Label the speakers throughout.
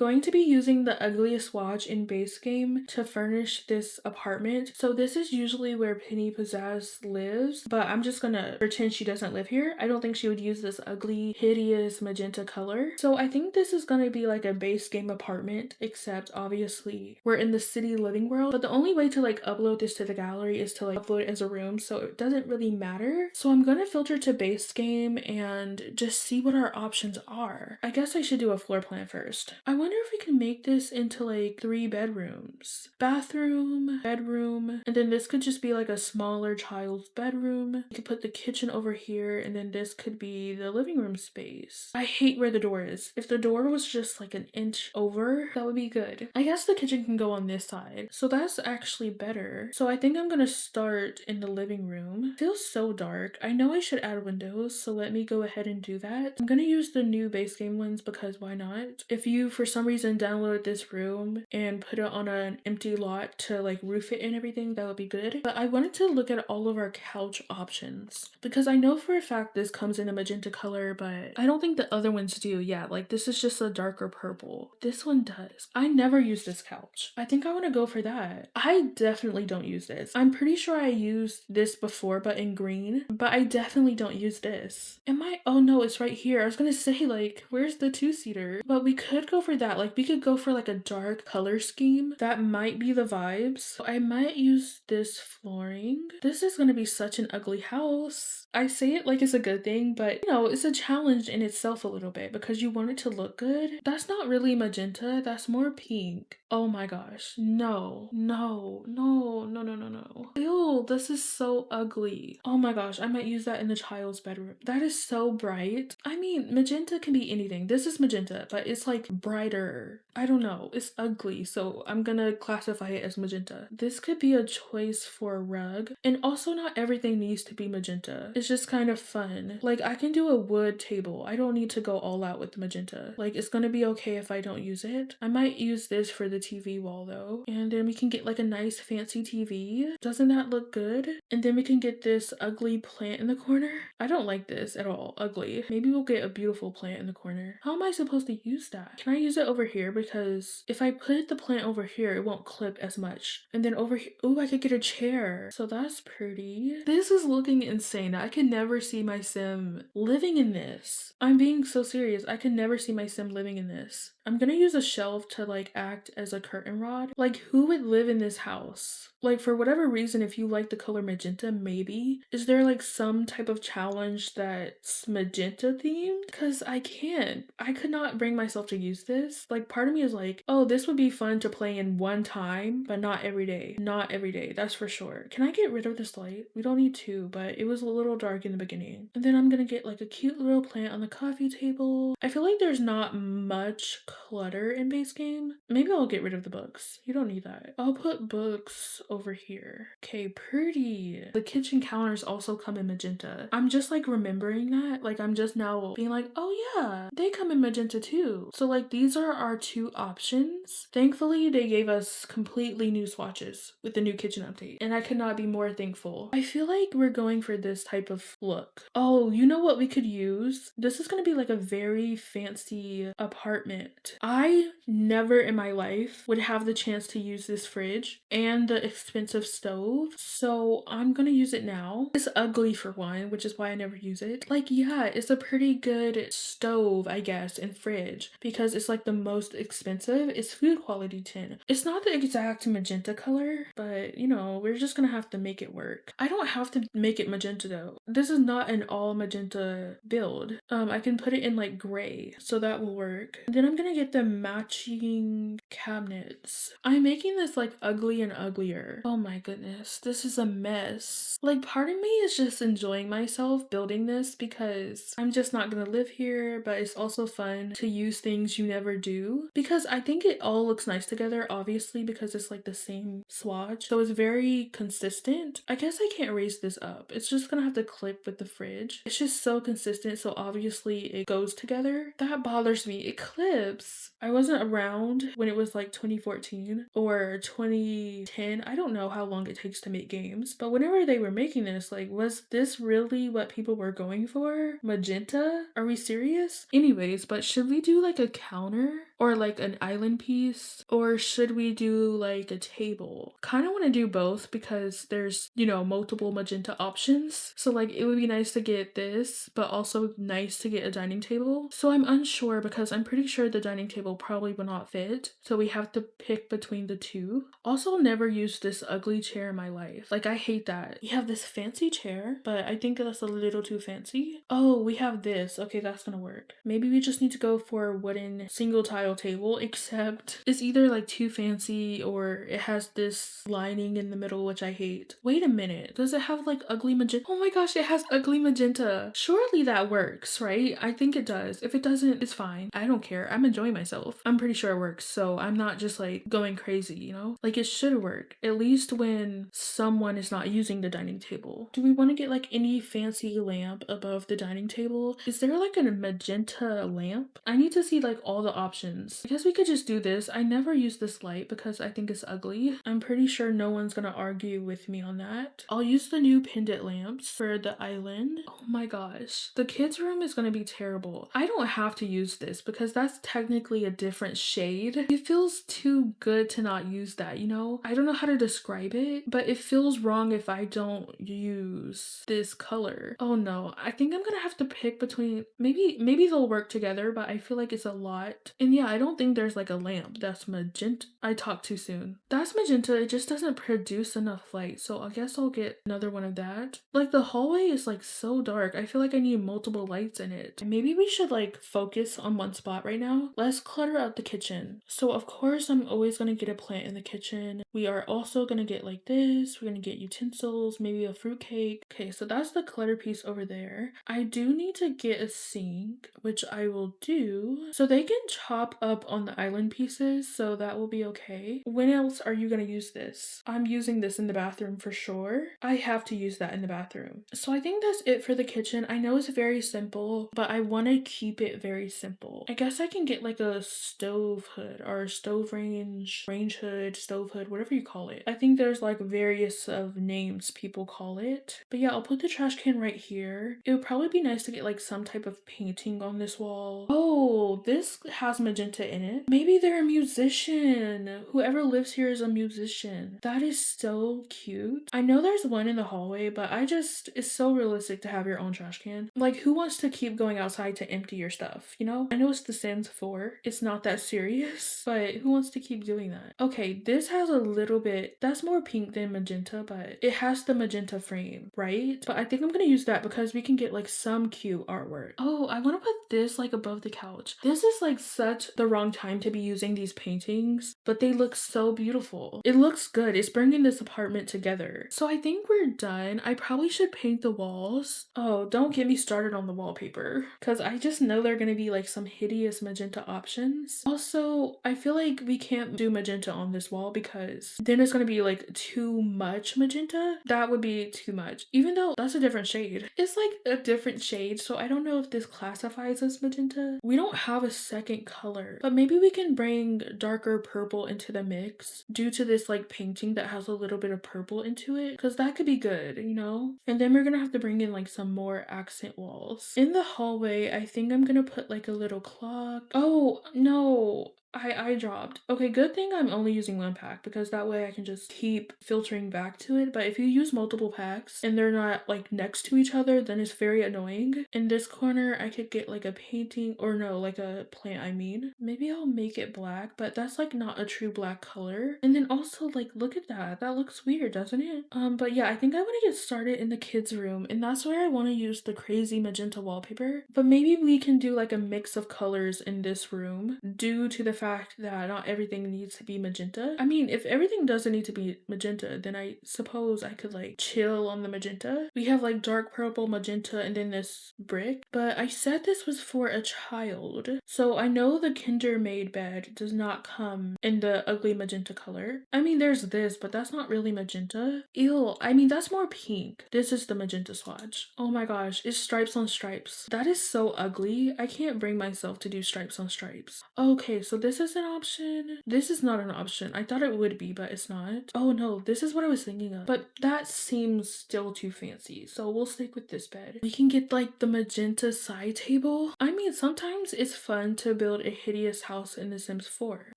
Speaker 1: going to be using the ugliest swatch in base game to furnish this apartment. So this is usually where Penny Pizzazz lives, but I'm just gonna pretend she doesn't live here. I don't think she would use this ugly, hideous magenta color. So I think this is gonna be like a base game apartment, except obviously we're in the city living world. But the only way to like upload this to the gallery is to like upload it as a room, so it doesn't really matter. So I'm gonna filter to base game and just see what our options are. I guess I should do a floor plan first. I wonder if we can make this into like 3 bedrooms. Bathroom, bedroom, and then this could just be like a smaller child's bedroom. You could put the kitchen over here, and then this could be the living room space. I hate where the door is. If the door was just like an inch over, that would be good. I guess the kitchen can go on this side, so that's actually better. So I think I'm gonna start in the living room. It feels so dark. I know I should add windows, so let me go ahead and do that. I'm gonna use the new base game ones because why not? If you for some reason download this room and put it on an empty lot to like roof it and everything, that would be good. But I wanted to look at all of our couch options because I know for a fact this comes in a magenta color, but I don't think the other ones do. Yeah, like this is just a darker purple. This one does. I never use this couch. I think I want to go for that. I definitely don't use this. I'm pretty sure I used this before, but in green, but I definitely don't use this. Am I? Oh no, it's right here. I was gonna say like, where's the 2-seater? But we could go for that. Like we could go for like a dark color scheme. That might be the vibes. So I might use this flooring. This is gonna be such an ugly house. I say it like it's a good thing, but you know, it's a challenge in itself a little bit because you want it to look good. That's not really magenta, that's more pink. Oh my gosh, no, no, no, no, no, no, no. Ew, this is so ugly. Oh my gosh, I might use that in the child's bedroom. That is so bright. I mean, magenta can be anything. This is magenta, but it's like brighter. I don't know, it's ugly, so I'm gonna classify it as magenta. This could be a choice for a rug, and also not everything needs to be magenta. It's just kind of fun. Like I can do a wood table. I don't need to go all out with the magenta. Like it's gonna be okay if I don't use it. I might use this for the TV wall though. And then we can get like a nice fancy TV. Doesn't that look good? And then we can get this ugly plant in the corner. I don't like this at all. Ugly. Maybe we'll get a beautiful plant in the corner. How am I supposed to use that? Can I use it over here? Because if I put the plant over here, it won't clip as much. And then over here, oh, I could get a chair. So that's pretty. This is looking insane. I could never see my sim living in this. I'm being so serious. I could never see my sim living in this. I'm gonna use a shelf to like act as a curtain rod. Like who would live in this house? Like for whatever reason, if you like the color magenta, maybe. Is there like some type of challenge that's magenta themed? Cause I can't. I could not bring myself to use this. Like part of me is like, oh, this would be fun to play in one time, but not every day. Not every day, that's for sure. Can I get rid of this light? We don't need to, but it was a little dark in the beginning. And then I'm gonna get like a cute little plant on the coffee table. I feel like there's not much clutter in base game. Maybe I'll get rid of the books. You don't need that. I'll put books over here. Okay, pretty. The kitchen counters also come in magenta. I'm just like remembering that. Like I'm just now being like, oh yeah, they come in magenta too. So like these are our 2 options. Thankfully, they gave us completely new swatches with the new kitchen update, and I could not be more thankful. I feel like we're going for this type of look. Oh, you know what we could use? This is gonna be like a very fancy apartment. I never in my life would have the chance to use this fridge and the expensive stove, so I'm gonna use it now. It's ugly for one, which is why I never use it. Like yeah, it's a pretty good stove, I guess, and fridge because it's like the most expensive. It's food quality tin. It's not the exact magenta color, but you know, we're just gonna have to make it work. I don't have to make it magenta though. This is not an all magenta build. I can put it in like gray, so that will work. Then I'm gonna get the matching cabinets. I'm making this like ugly and uglier. Oh my goodness, this is a mess. Like part of me is just enjoying myself building this because I'm just not gonna live here, but it's also fun to use things you never do because I think it all looks nice together, obviously, because it's like the same swatch, so it's very consistent. I guess I can't raise this up. It's just gonna have to clip with the fridge. It's just so consistent, so obviously it goes together. That bothers me. It clips. I wasn't around when it was like 2014 or 2010. I don't know how long it takes to make games, but whenever they were making this, like, was this really what people were going for? Magenta? Are we serious? Anyways, but should we do like a counter? or like an island piece, or should we do like a table? Kind of want to do both because there's, you know, multiple magenta options. So like it would be nice to get this, but also nice to get a dining table. So I'm unsure because I'm pretty sure the dining table probably will not fit. So we have to pick between the two. Also never used this ugly chair in my life. Like I hate that. We have this fancy chair, but I think that's a little too fancy. Oh, we have this. Okay, that's gonna work. Maybe we just need to go for a wooden single tile table, except it's either like too fancy or it has this lining in the middle, which I hate. Wait a minute. Does it have like ugly magenta? Oh my gosh, it has ugly magenta. Surely that works, right? I think it does. If it doesn't, it's fine. I don't care. I'm enjoying myself. I'm pretty sure it works, so I'm not just like going crazy, you know? Like it should work, at least when someone is not using the dining table. Do we want to get like any fancy lamp above the dining table? Is there like a magenta lamp? I need to see like all the options. I guess we could just do this. I never use this light because I think it's ugly. I'm pretty sure no one's gonna argue with me on that. I'll use the new pendant lamps for the island. Oh my gosh. The kids' room is gonna be terrible. I don't have to use this because that's technically a different shade. It feels too good to not use that, you know? I don't know how to describe it, but it feels wrong if I don't use this color. Oh no, I think I'm gonna have to pick between, maybe they'll work together, but I feel like it's a lot. And yeah, I don't think there's like a lamp that's magenta. I talked too soon. That's magenta, it just doesn't produce enough light, so I guess I'll get another one of that. Like the hallway is like so dark. I feel like I need multiple lights in it. Maybe we should like focus on one spot right now. Let's clutter out the kitchen. So of course I'm always gonna get a plant in the kitchen. We are also gonna get like this. We're gonna get utensils, maybe a fruit cake. Okay, so that's the clutter piece over there. I do need to get a sink, which I will do. So they can chop up on the island pieces, so that will be okay. When else are you gonna use this? I'm using this in the bathroom for sure. I have to use that in the bathroom. So I think that's it for the kitchen. I know it's very simple, but I want to keep it very simple. I guess I can get like a stove hood or stove range hood, stove hood, whatever you call it. I think there's like various of names people call it. But yeah, I'll put the trash can right here. It would probably be nice to get like some type of painting on this wall. Oh, this has magenta in it. Maybe they're a musician. Whoever lives here is a musician. That is so cute. I know there's one in the hallway, but it's so realistic to have your own trash can. Like who wants to keep going outside to empty your stuff, you know? I know it's The Sims 4. It's not that serious, but who wants to keep doing that? Okay, this has a little bit, that's more pink than magenta, but it has the magenta frame, right? But I think I'm gonna use that because we can get like some cute artwork. Oh, I want to put this like above the couch. This is like such the wrong time to be using these paintings, but they look so beautiful. It looks good. It's bringing this apartment together. So I think we're done. I probably should paint the walls. Oh, don't get me started on the wallpaper because I just know there are going to be like some hideous magenta options. Also, I feel like we can't do magenta on this wall because then it's going to be like too much magenta. That would be too much, even though that's a different shade. It's like a different shade, so I don't know if this classifies as magenta. We don't have a second color, but maybe we can bring darker purple into the mix due to this like painting that has a little bit of purple into it, because that could be good, you know? And then we're gonna have to bring in like some more accent walls. In the hallway, I think I'm gonna put like a little clock. Oh, no. I dropped. Okay, good thing I'm only using one pack because that way I can just keep filtering back to it. But if you use multiple packs and they're not like next to each other, then it's very annoying. In this corner, I could get like a painting or no, like a plant, I mean. Maybe I'll make it black, but that's like not a true black color. And then also like, look at that. That looks weird, doesn't it? But yeah, I think I want to get started in the kids' room, and that's where I want to use the crazy magenta wallpaper. But maybe we can do like a mix of colors in this room due to the fact that not everything needs to be magenta. I mean, if everything doesn't need to be magenta, then I suppose I could like chill on the magenta. We have like dark purple, magenta, and then this brick. But I said this was for a child. So I know the Kinder Made bed does not come in the ugly magenta color. I mean, there's this, but that's not really magenta. Ew, I mean, that's more pink. This is the magenta swatch. Oh my gosh, it's stripes on stripes. That is so ugly. I can't bring myself to do stripes on stripes. Okay, so this this is an option. This is not an option. I thought it would be, but it's not. Oh no, this is what I was thinking of. But that seems still too fancy. So we'll stick with this bed. We can get like the magenta side table. I mean, sometimes it's fun to build a hideous house in The Sims 4.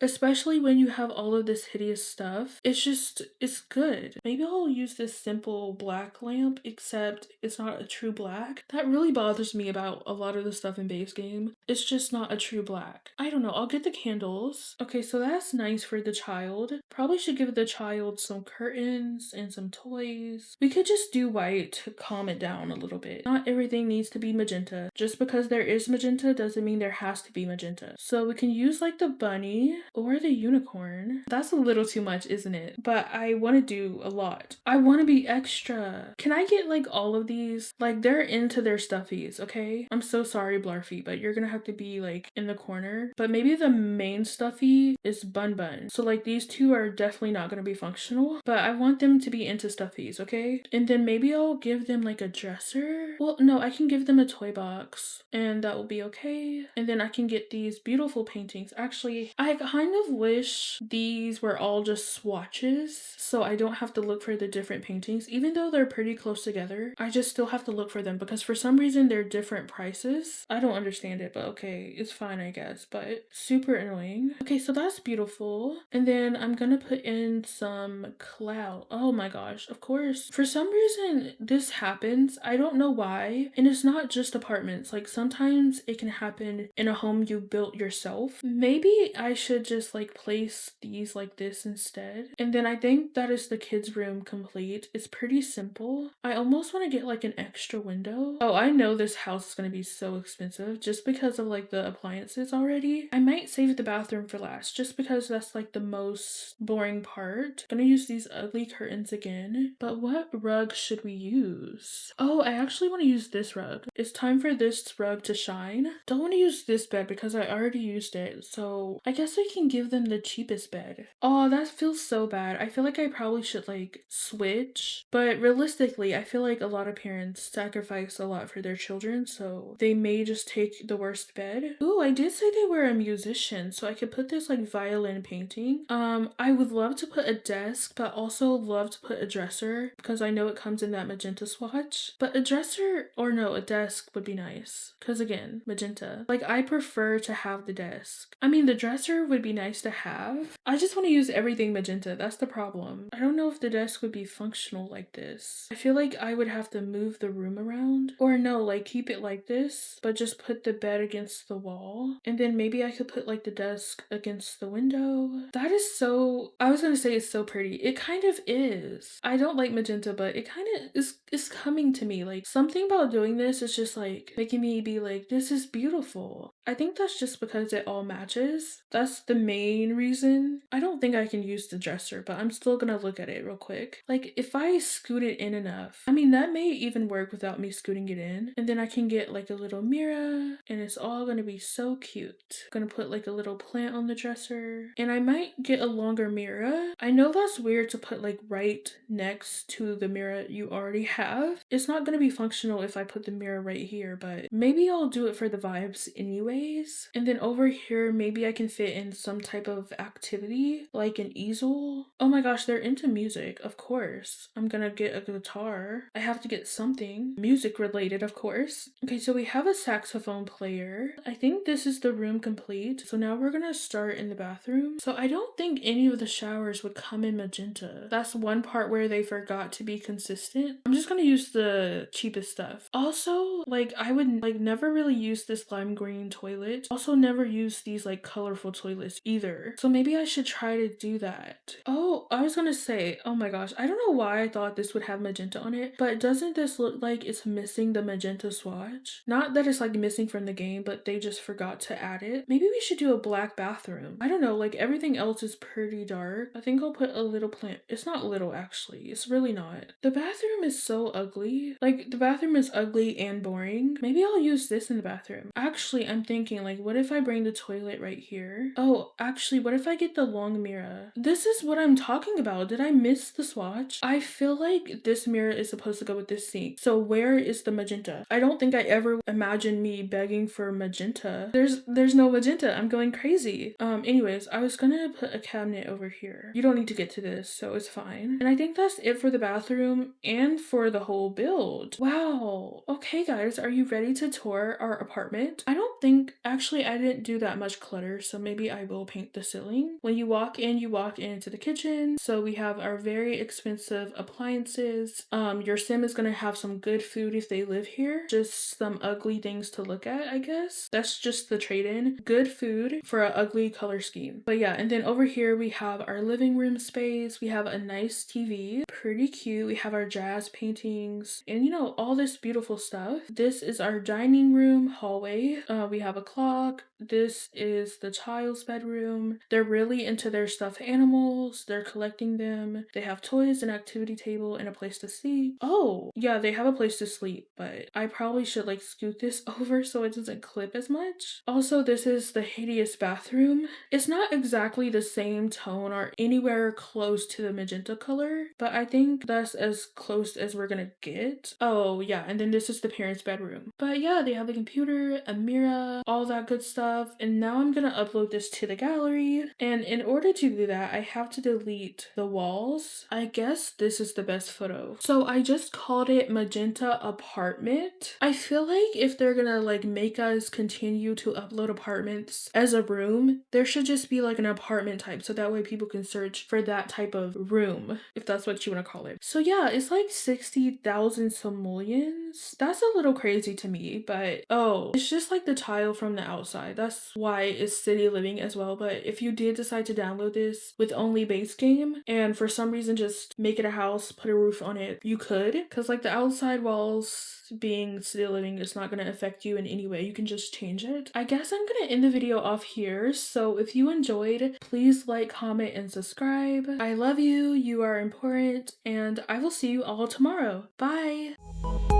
Speaker 1: Especially when you have all of this hideous stuff. It's good. Maybe I'll use this simple black lamp, except it's not a true black. That really bothers me about a lot of the stuff in base game. It's just not a true black. I don't know. I'll get the candles. Okay, so that's nice for the child. Probably should give the child some curtains and some toys. We could just do white to calm it down a little bit. Not everything needs to be magenta. Just because there is magenta doesn't mean there has to be magenta. So we can use like the bunny or the unicorn. That's a little too much, isn't it? But I want to do a lot. I want to be extra. Can I get like all of these? Like they're into their stuffies, okay? I'm so sorry, Blarfy, but you're gonna have to be like in the corner. But maybe the main stuffy is Bun Bun. So like these two are definitely not gonna be functional, but I want them to be into stuffies, okay? And then maybe I'll give them like a dresser. Well, no, I can give them a toy box and that will be okay. And then I can get these beautiful paintings. Actually, I kind of wish these were all just swatches so I don't have to look for the different paintings. Even though they're pretty close together, I just still have to look for them because for some reason they're different prices. I don't understand it, but okay, it's fine, I guess, but super annoying. Okay, so that's beautiful. And then I'm gonna put in some cloud. Oh my gosh, of course. For some reason, this happens. I don't know why. And it's not just apartments. Like sometimes it can happen in a home you built yourself. Maybe I should just like place these like this instead. And then I think that is the kids' room complete. It's pretty simple. I almost want to get like an extra window. Oh, I know this house is going to be so expensive just because of like the appliances already. I might save the bathroom for last just because that's like the most boring part. I'm gonna use these ugly curtains again. But what rug should we use? Oh, I actually want to use this rug. It's time for this rug to shine. Don't want to use this bed because I already used it. So I guess I can give them the cheapest bed. Oh, that feels so bad. I feel like I probably should like switch. But realistically, I feel like a lot of parents sacrifice a lot for their children. So they may just take the worst bed. Ooh, I did say they were a musician. So I could put this like violin painting. I would love to put a desk, but also love to put a dresser because I know it comes in that magenta swatch. But a dresser or no, a desk would be nice. Because again, magenta. Like I prefer to have the desk. I mean, the dresser would be nice to have. I just want to use everything magenta. That's the problem. I don't know if the desk would be functional like this. I feel like I would have to move the room around. Or no, like keep it like this, but just put the bed against the wall. And then maybe I could put like the desk against the window. That is so, I was gonna say it's so pretty. It kind of is. I don't like magenta, but it kind of is coming to me. Like something about doing this is just like making me be like, this is beautiful. I think that's just because it all matches. That's the main reason. I don't think I can use the dresser, but I'm still gonna look at it real quick. Like if I scoot it in enough, I mean that may even work without me scooting it in. And then I can get like a little mirror and it's all gonna be so cute. I'm gonna put like a little plant on the dresser and I might get a longer mirror. I know that's weird to put like right next to the mirror you already have. It's not gonna be functional if I put the mirror right here, but maybe I'll do it for the vibes anyways. And then over here, maybe I can fit in some type of activity like an easel. Oh my gosh, they're into music, of course. I'm gonna get a guitar. I have to get something music related, of course. Okay, so we have a saxophone player. I think this is the room complete. So now we're gonna start in the bathroom. So I don't think any of the showers would come in magenta. That's one part where they forgot to be consistent. I'm just gonna use the cheapest stuff. Also, like I would like never really use this lime green toilet. Also never use these like colorful toilets either. So maybe I should try to do that. Oh, I was gonna say, oh my gosh, I don't know why I thought this would have magenta on it, but doesn't this look like it's missing the magenta swatch? Not that it's like missing from the game, but they just forgot to add it. Maybe we should do a black bathroom. I don't know, like everything else is pretty dark. I think I'll put a little plant. It's not little actually, it's really not. The bathroom is so ugly. Like the bathroom is ugly and boring. Maybe I'll use this in the bathroom. Actually, I'm thinking like, what if I bring the toilet right here? Oh, actually, what if I get the long mirror? This is what I'm talking about. Did I miss the swatch? I feel like this mirror is supposed to go with this sink. So where is the magenta? I don't think I ever imagined me begging for magenta. There's no magenta. I'm going crazy. crazy. Anyways, I was gonna put a cabinet over here. You don't need to get to this, so it's fine. And I think that's it for the bathroom and for the whole build. Wow. Okay, guys, are you ready to tour our apartment? I don't think, actually, I didn't do that much clutter, so maybe I will paint the ceiling. When you walk into the kitchen. So we have our very expensive appliances. Your sim is gonna have some good food if they live here. Just some ugly things to look at, I guess. That's just the trade-in. Good food for an ugly color scheme. But yeah, and then over here we have our living room space. We have a nice TV, pretty cute. We have our jazz paintings and you know, all this beautiful stuff. This is our dining room hallway. We have a clock. This is the child's bedroom. They're really into their stuffed animals. They're collecting them. They have toys, an activity table, and a place to sleep. Oh, yeah, they have a place to sleep, but I probably should like scoot this over so it doesn't clip as much. Also, this is the hideous bathroom. It's not exactly the same tone or anywhere close to the magenta color, but I think that's as close as we're gonna get. Oh, yeah, and then this is the parents' bedroom. But yeah, they have a computer, a mirror, all that good stuff. And now I'm gonna upload this to the gallery. And in order to do that, I have to delete the walls. I guess this is the best photo. So I just called it Magenta Apartment. I feel like if they're gonna like make us continue to upload apartments as a room, there should just be like an apartment type so that way people can search for that type of room, if that's what you want to call it. So yeah, it's like 60,000 simoleons. That's a little crazy to me, but oh, it's just like the tile from the outside. That's why it's city living as well. But if you did decide to download this with only base game and for some reason just make it a house, put a roof on it, you could, because like the outside walls being city living is not going to affect you in any way. You can just change it. I guess I'm going to end the video off here. So if you enjoyed, please like, comment, and subscribe. I love you. You are important. And I will see you all tomorrow. Bye.